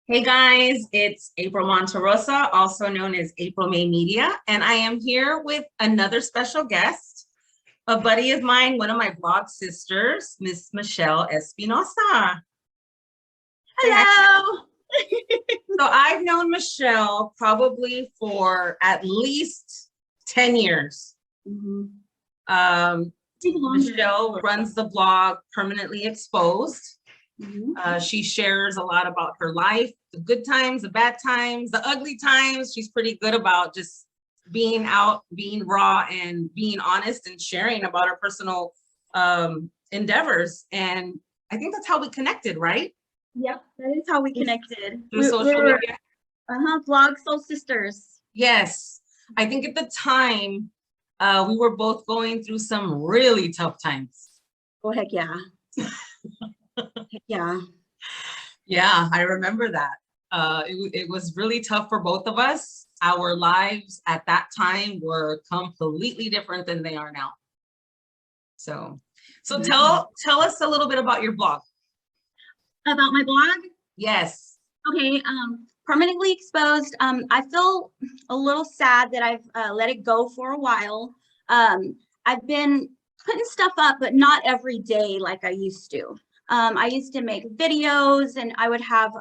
Hey guys, it's April Monterosa, also known as April May Media, and I am here with another special guest, a buddy of mine, one of my blog sisters, Miss Michelle Espinoza. Hello. So I've known Michelle probably for at least 10 years. Mm-hmm. Michelle runs the blog Permanently Exposed. Mm-hmm. She shares a lot about her life, the good times, the bad times, the ugly times. She's pretty good about just being out, being raw, and being honest and sharing about her personal endeavors. And I think that's how we connected, right? Yep, that is how we connected. Through social media. Blog Soul Sisters. Yes. I think at the time, we were both going through some really tough times. Oh, heck yeah. Yeah. Yeah, I remember that. It was really tough for both of us. Our lives at that time were completely different than they are now. So tell us a little bit about your blog. About my blog? Yes. Okay, Permanently Exposed. I feel a little sad that I've let it go for a while. I've been putting stuff up, but not every day like I used to. I used to make videos and I would have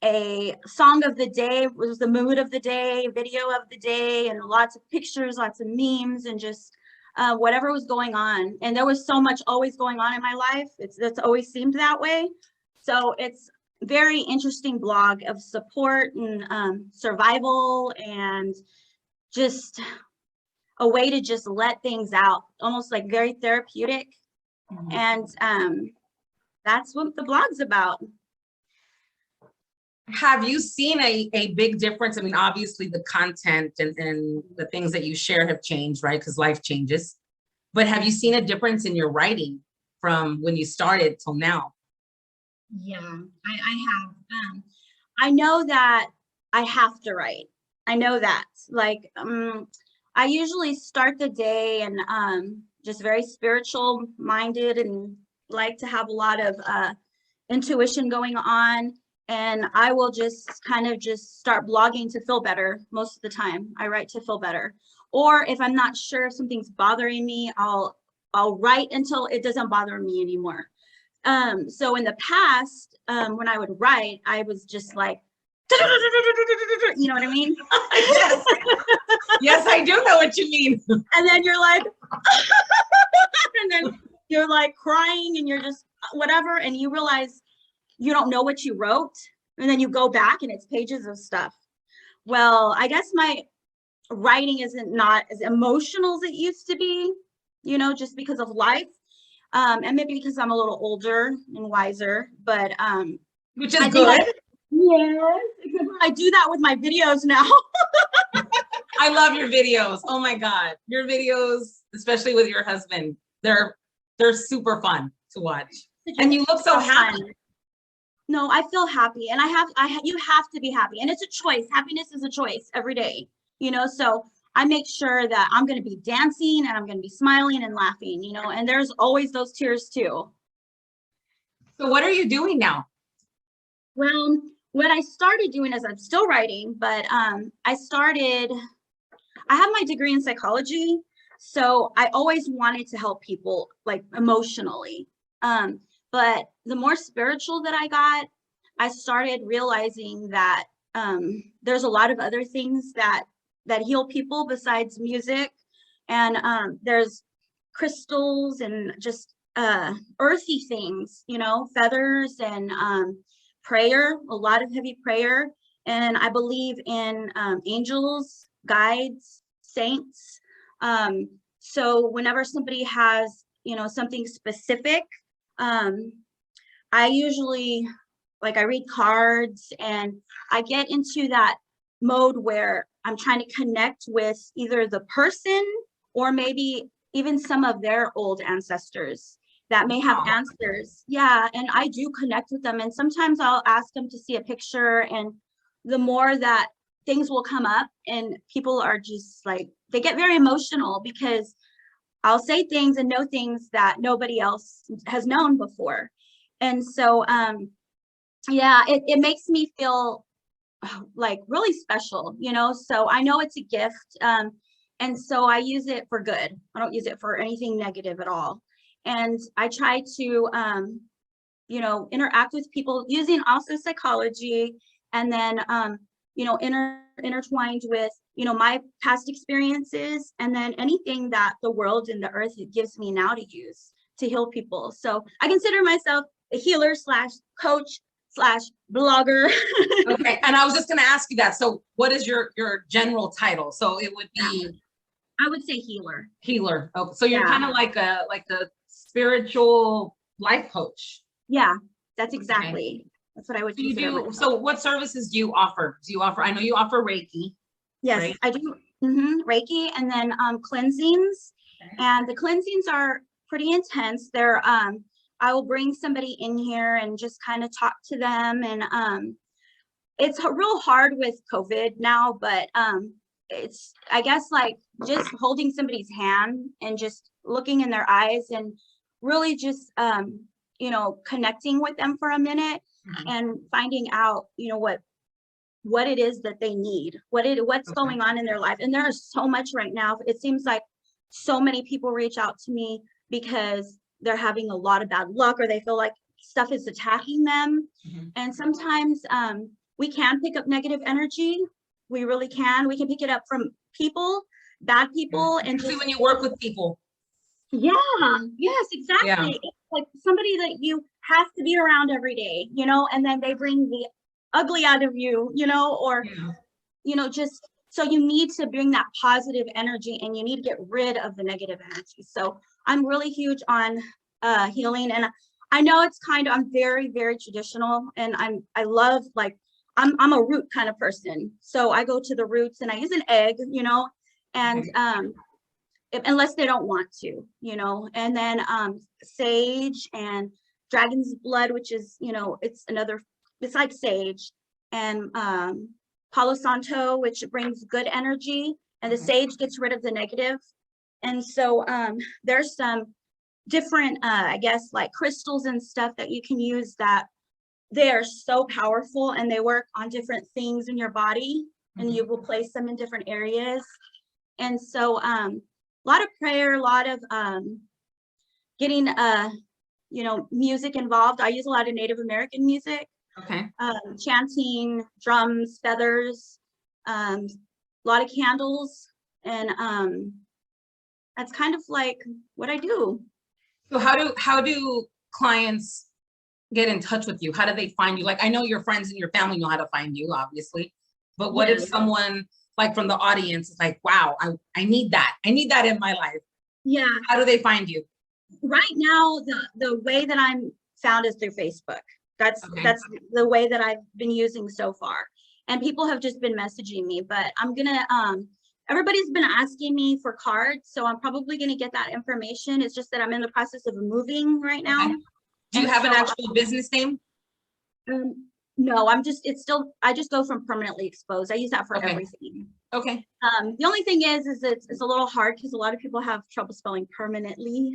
a song of the day, was the mood of the day, video of the day, and lots of pictures, lots of memes, and just whatever was going on. And there was so much always going on in my life. It's always seemed that way. So it's very interesting blog of support and survival and just a way to just let things out, almost like very therapeutic. Mm-hmm. And that's what the blog's about. Have you seen a big difference? I mean, obviously the content and the things that you share have changed, right? Because life changes. But have you seen a difference in your writing from when you started till now? Yeah, I have. I know that I have to write. I know that. Like, I usually start the day and just very spiritual minded and like to have a lot of intuition going on. And I will just kind of just start blogging to feel better most of the time. I write to feel better. Or if I'm not sure if something's bothering me, I'll write until it doesn't bother me anymore. So in the past, when I would write, I was just like, you know what I mean? Yes. Yes, I do know what you mean. And then you're like, and then you're like crying and you're just whatever. And you realize you don't know what you wrote. And then you go back and it's pages of stuff. Well, I guess my writing isn't not as emotional as it used to be, you know, just because of life. And maybe because I'm a little older and wiser, but which is good. Yes, I do that with my videos now. I love your videos. Oh my God, your videos, especially with your husband, they're super fun to watch. And you look so happy. No, I feel happy, and you have to be happy, and it's a choice. Happiness is a choice every day, you know. So I make sure that I'm going to be dancing and I'm going to be smiling and laughing, you know, and there's always those tears too. So what are you doing now? Well, what I started doing is I'm still writing, but I have my degree in psychology. So I always wanted to help people like emotionally. But the more spiritual that I got, I started realizing that there's a lot of other things that heal people besides music. And there's crystals and just earthy things, you know, feathers and prayer, a lot of heavy prayer. And I believe in angels, guides, saints. So whenever somebody has, you know, something specific, I usually, like, I read cards and I get into that mode where I'm trying to connect with either the person or maybe even some of their old ancestors that may have answers. Yeah, and I do connect with them. And sometimes I'll ask them to see a picture, and the more that things will come up and people are just like, they get very emotional because I'll say things and know things that nobody else has known before. And so yeah, it makes me feel like really special, so I know it's a gift. And so I use it for good. I don't use it for anything negative at all. And I try to, interact with people using also psychology, and then, intertwined with, my past experiences, and then anything that the world and the earth gives me now to use to heal people. So I consider myself a healer slash coach slash blogger. Okay, and I was just going to ask you that. So, what is your general title? So it would be I would say healer. healer. Oh, so you're Yeah. kind of like a spiritual life coach. Yeah, that's exactly. That's what I would So you consider do. myself. So what services do you offer? Do you offer? I know you offer Reiki. Yes, right? I do. Reiki, and then cleansings. Okay. And the cleansings are pretty intense. They're I will bring somebody in here and just kind of talk to them, and it's real hard with COVID now, but it's, I guess, like just holding somebody's hand and just looking in their eyes and really just connecting with them for a minute, Mhm. and finding out what it is that they need, what's Okay. going on in their life. And there is so much right now. It seems like so many people reach out to me because they're having a lot of bad luck, or they feel like stuff is attacking them. Mhm. And sometimes we can pick up negative energy. We really can. We can pick it up from people, bad people, and Especially just, when you work with people. yeah, yes, exactly. It's like somebody that you have to be around every day, and then they bring the ugly out of you, or, Yeah. just, so you need to bring that positive energy, and you need to get rid of the negative energy. So I'm really huge on healing. And I know I'm very, very traditional, and I love, like, I'm a root kind of person. So I go to the roots, and I use an egg, and Okay. unless they don't want to, and then sage and dragon's blood, which is, it's like sage, and Palo Santo, which brings good energy, and the Okay. sage gets rid of the negative. And so there's some different, I guess, like crystals and stuff that you can use, that they are so powerful, and they work on different things in your body, and you will place them in different areas. And so a lot of prayer, a lot of getting music involved. I use a lot of Native American music, Okay. chanting, drums, feathers, a lot of candles, and that's kind of like what I do. So how do clients get in touch with you? How do they find you? Like, I know your friends and your family know how to find you, obviously, but what if Yes. someone like from the audience is like, wow, I need that. I need that in my life. Yeah. How do they find you? Right now, the way that I'm found is through Facebook. That's Okay. that's the way that I've been using so far. And people have just been messaging me, but I'm gonna everybody's been asking me for cards, so I'm probably gonna get that information. It's just that I'm in the process of moving right now. Okay. Do you And have an so actual business name? no, I just go from permanently exposed. I use that for Okay. everything. Okay. The only thing is it's a little hard because a lot of people have trouble spelling permanently.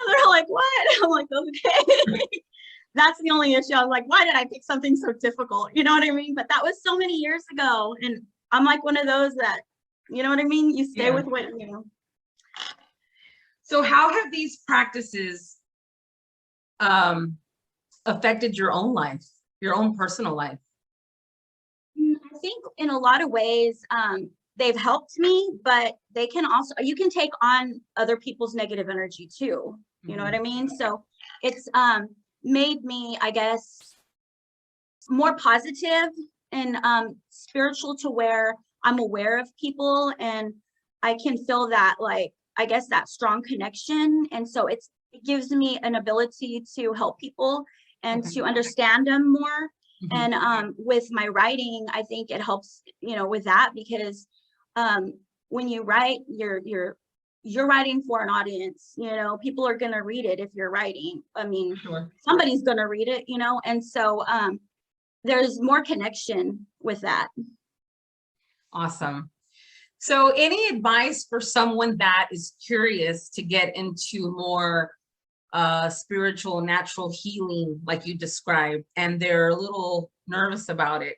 They're like, what? I'm like, okay. That's the only issue. I was like, why did I pick something so difficult? You know what I mean? But that was so many years ago. And I'm like one of those that, you know what I mean? You stay with what you know. So how have these practices affected your own life, your own personal life? I think in a lot of ways, they've helped me, but they can also, you can take on other people's negative energy too. You know what I mean? So it's made me, I guess, more positive and spiritual, to where I'm aware of people, and I can feel that, like, I guess, that strong connection. And so it gives me an ability to help people and to understand them more. And with my writing, I think it helps, with that, because when you write, you're writing for an audience. People are going to read it. If you're writing, I mean, somebody's going to read it, and so there's more connection with that. Awesome. So any advice for someone that is curious to get into more spiritual, natural healing, like you described, and they're a little nervous about it.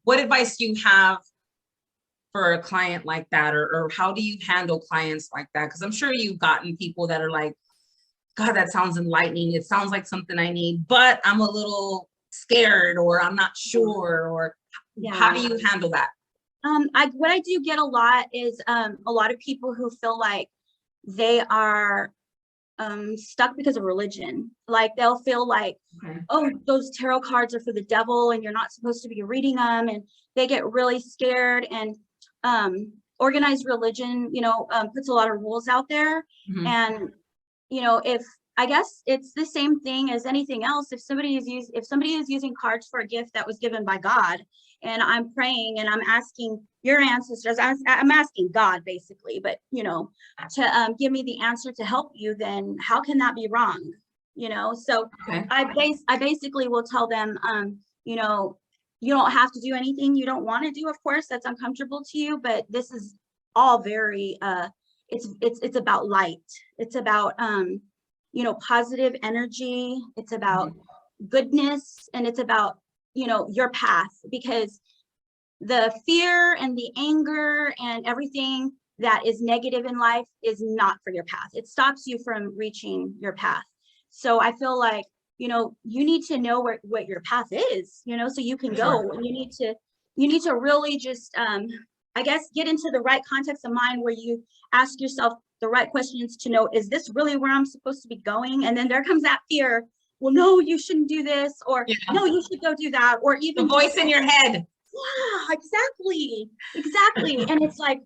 What advice do you have for a client like that? Or how do you handle clients like that? Because I'm sure you've gotten people that are like, God, that sounds enlightening. It sounds like something I need, but I'm a little scared, or I'm not sure, or how do you handle that? What I do get a lot is a lot of people who feel like they are stuck because of religion. Like they'll feel like, oh, those tarot cards are for the devil and you're not supposed to be reading them, and they get really scared. And organized religion, puts a lot of rules out there. And if I guess it's the same thing as anything else. If somebody is using cards for a gift that was given by God, and I'm praying and I'm asking your ancestors, I'm asking God basically, but to give me the answer to help you, then how can that be wrong? So I basically will tell them, you don't have to do anything you don't want to do. Of course, that's uncomfortable to you, but this is all very it's about light. It's about positive energy. It's about goodness, and it's about your path, because the fear and the anger and everything that is negative in life is not for your path. It stops you from reaching your path. So I feel like you need to know what your path is, so you can go. And you need to really just I guess get into the right context of mind, where you ask yourself the right questions to know, is this really where I'm supposed to be going? And then there comes that fear. Well, no, you shouldn't do this, or no, you should go do that, or even the voice in your head. Yeah, exactly. And it's like,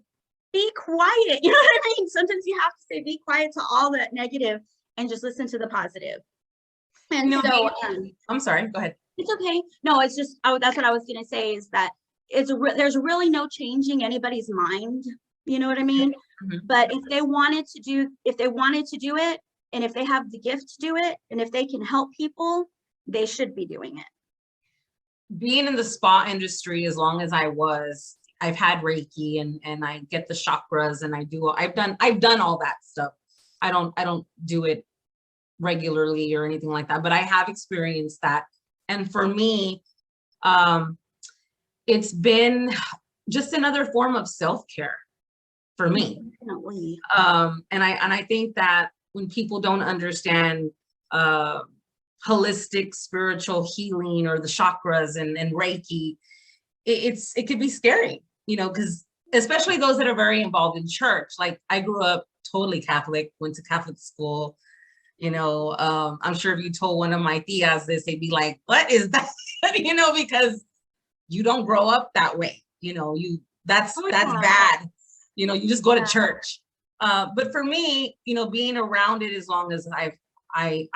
be quiet. You know what I mean? Sometimes you have to say, be quiet to all that negative and just listen to the positive. And I'm sorry, go ahead. It's okay. No, it's just, that's what I was going to say, is that there's really no changing anybody's mind. You know what I mean? But if they wanted to do it, and if they have the gift to do it, and if they can help people, they should be doing it. Being in the spa industry as long as I've had Reiki, and I get the chakras, and I've done all that stuff. I don't do it regularly or anything like that, but I have experienced that. And for me, it's been just another form of self-care for me. Definitely. And I think that when people don't understand holistic spiritual healing, or the chakras and Reiki, it could be scary, because especially those that are very involved in church. Like, I grew up totally Catholic, went to Catholic school. I'm sure if you told one of my tias this, they'd be like, what is that? Because you don't grow up that way. That's bad. You just go to church. But for me, being around it as long as I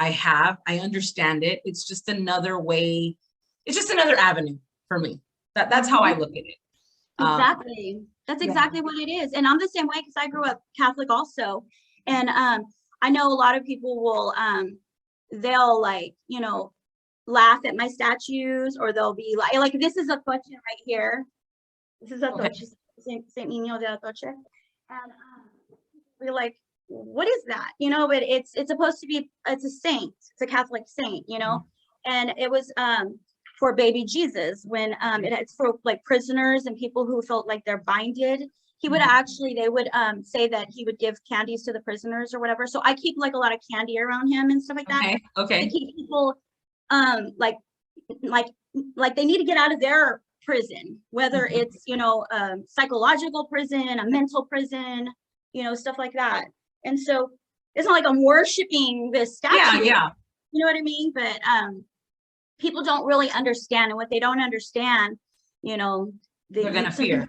understand it. It's just another way. It's just another avenue for me. That's how I look at it. Exactly. That's exactly what it is. And I'm the same way, because I grew up Catholic also. And I know a lot of people will they'll laugh at my statues, or they'll be like this is a question right here. This is a Toche, Saint Niño de la Toche. And we're like, what is that? But it's supposed to be, it's a saint. It's a Catholic saint, and it was for baby Jesus, when it's for like prisoners and people who felt like they're binded. He would they would say that he would give candies to the prisoners or whatever. So I keep like a lot of candy around him and stuff like that. Okay. To keep people like they need to get out of their prison, whether it's psychological prison, a mental prison, stuff like that. And so it's not like I'm worshiping this statue. Yeah. You know what I mean? But people don't really understand, and what they don't understand, they're gonna fear.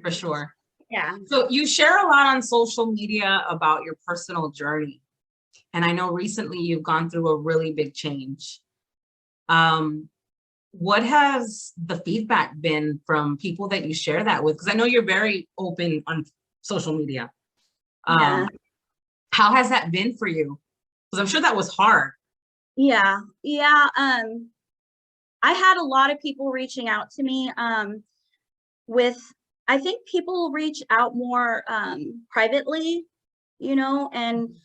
For sure. Yeah. So you share a lot on social media about your personal journey, and I know recently you've gone through a really big change. What has the feedback been from people that you share that with? Because I know you're very open on social media. How has that been for you? Because I'm sure that was hard. Yeah. I had a lot of people reaching out to me I think people reach out more privately, and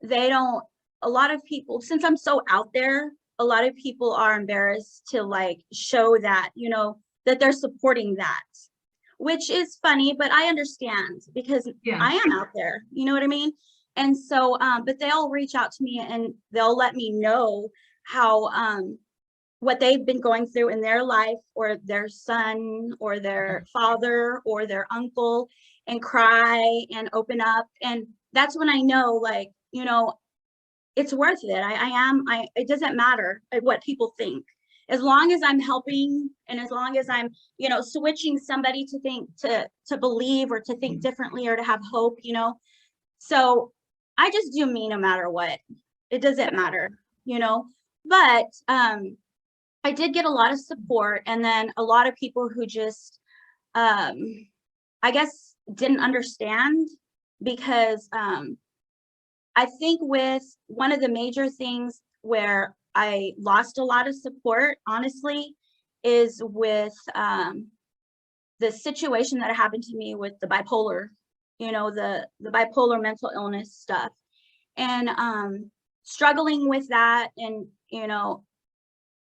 they don't, a lot of people, since I'm so out there, a lot of people are embarrassed to like show that, you know, that they're supporting that, which is funny, but I understand because Yeah. I am out there, you know what I mean? And so, but they'll reach out to me and they'll let me know how, what they've been going through in their life, or their son or their father or their uncle, and cry and open up. And that's when I know, like, you know, it's worth it. It doesn't matter what people think. As long as I'm helping, and as long as I'm, you know, switching somebody to think, to believe, or to think differently, or to have hope, you know. So I just do me no matter what. It doesn't matter, you know. But I did get a lot of support, and then a lot of people who just, I guess, didn't understand, because I think with one of the major things where I lost a lot of support, honestly, is with the situation that happened to me with the bipolar, you know, the bipolar mental illness stuff, and struggling with that, and, you know,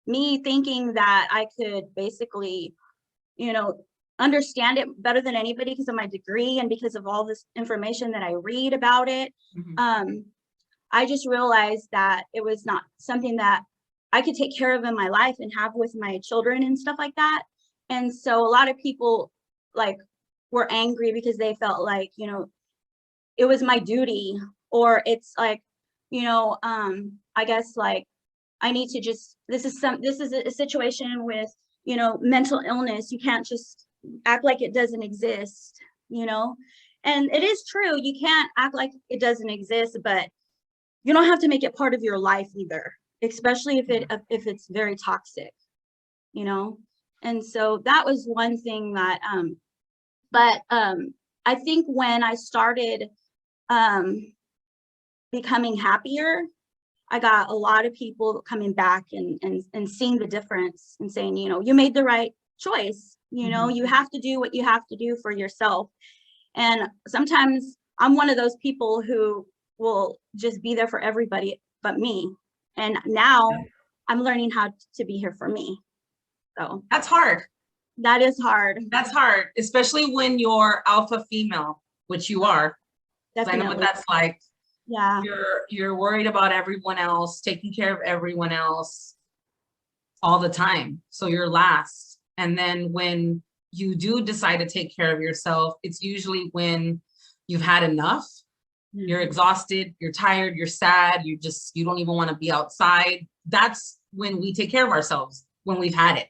me thinking that I could basically, you know, understand it better than anybody because of my degree and because of all this information that I read about it. I just realized that it was not something that I could take care of in my life and have with my children and stuff like that. And so a lot of people like were angry because they felt like, you know, it was my duty, or it's like, you know, I guess like I need to just, this is a situation with, you know, mental illness. You can't just act like it doesn't exist, you know? And it is true, you can't act like it doesn't exist, but you don't have to make it part of your life either, especially if it's very toxic, you know? And so that was one thing that, but I think when I started becoming happier, I got a lot of people coming back and seeing the difference and saying, you know, you made the right choice. You know, you have to do what you have to do for yourself. And sometimes I'm one of those people who will just be there for everybody but me. And now I'm learning how to be here for me. So that's hard. That is hard. That's hard, especially when you're alpha female, which you are. Definitely. I know what that's like. Yeah. You're worried about everyone else, taking care of everyone else all the time. So you're last. And then when you do decide to take care of yourself, it's usually when you've had enough. You're exhausted, you're tired, you're sad, you don't even want to be outside. That's when we take care of ourselves, when we've had it.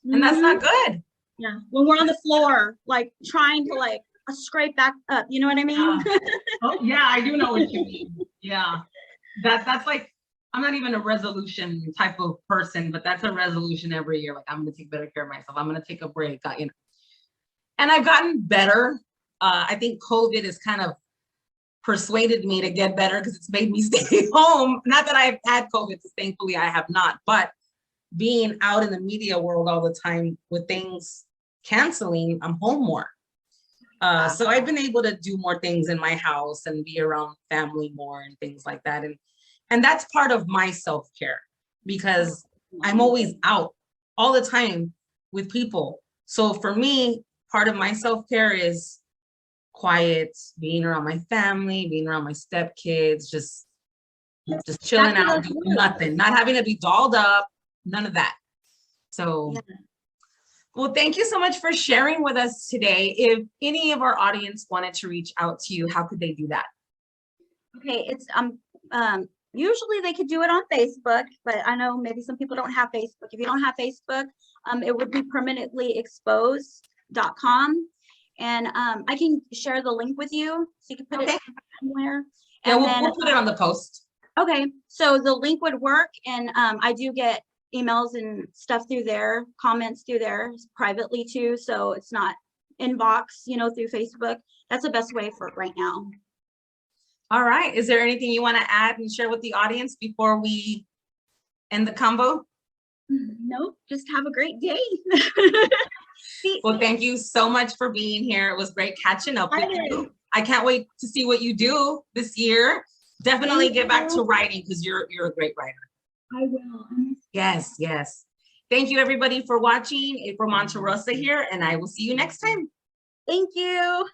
And that's not good. Yeah. When we're on the floor, like trying to like scrape back up, you know what I mean? Oh, yeah, I do know what you mean. Yeah. That's like, I'm not even a resolution type of person, but that's a resolution every year. Like, I'm going to take better care of myself. I'm going to take a break, you know. And I've gotten better. I think COVID has kind of persuaded me to get better because it's made me stay home. Not that I've had COVID, thankfully I have not, but being out in the media world all the time with things canceling, I'm home more. So I've been able to do more things in my house and be around family more and things like that. And that's part of my self-care, because I'm always out all the time with people. So for me, part of my self-care is quiet, being around my family, being around my stepkids, just chilling out, doing nothing, not having to be dolled up, none of that. So well, thank you so much for sharing with us today. If any of our audience wanted to reach out to you, how could they do that? Okay, it's usually they could do it on Facebook, but I know maybe some people don't have Facebook. If you don't have Facebook, it would be permanentlyexposed.com. And I can share the link with you so you can put it somewhere. Yeah, we'll put it on the post. Okay, so the link would work, and I do get emails and stuff through there, comments through there privately too, so it's not inbox, you know, through Facebook. That's the best way for it right now. All right, is there anything you want to add and share with the audience before we end the combo? Nope, just have a great day. Well, thank you so much for being here. It was great catching up with you. I can't wait to see what you do this year. Definitely Thank get back to you. writing because you're a great writer. I will. Yes, yes. Thank you everybody for watching. April Monterosa here, and I will see you next time. Thank you.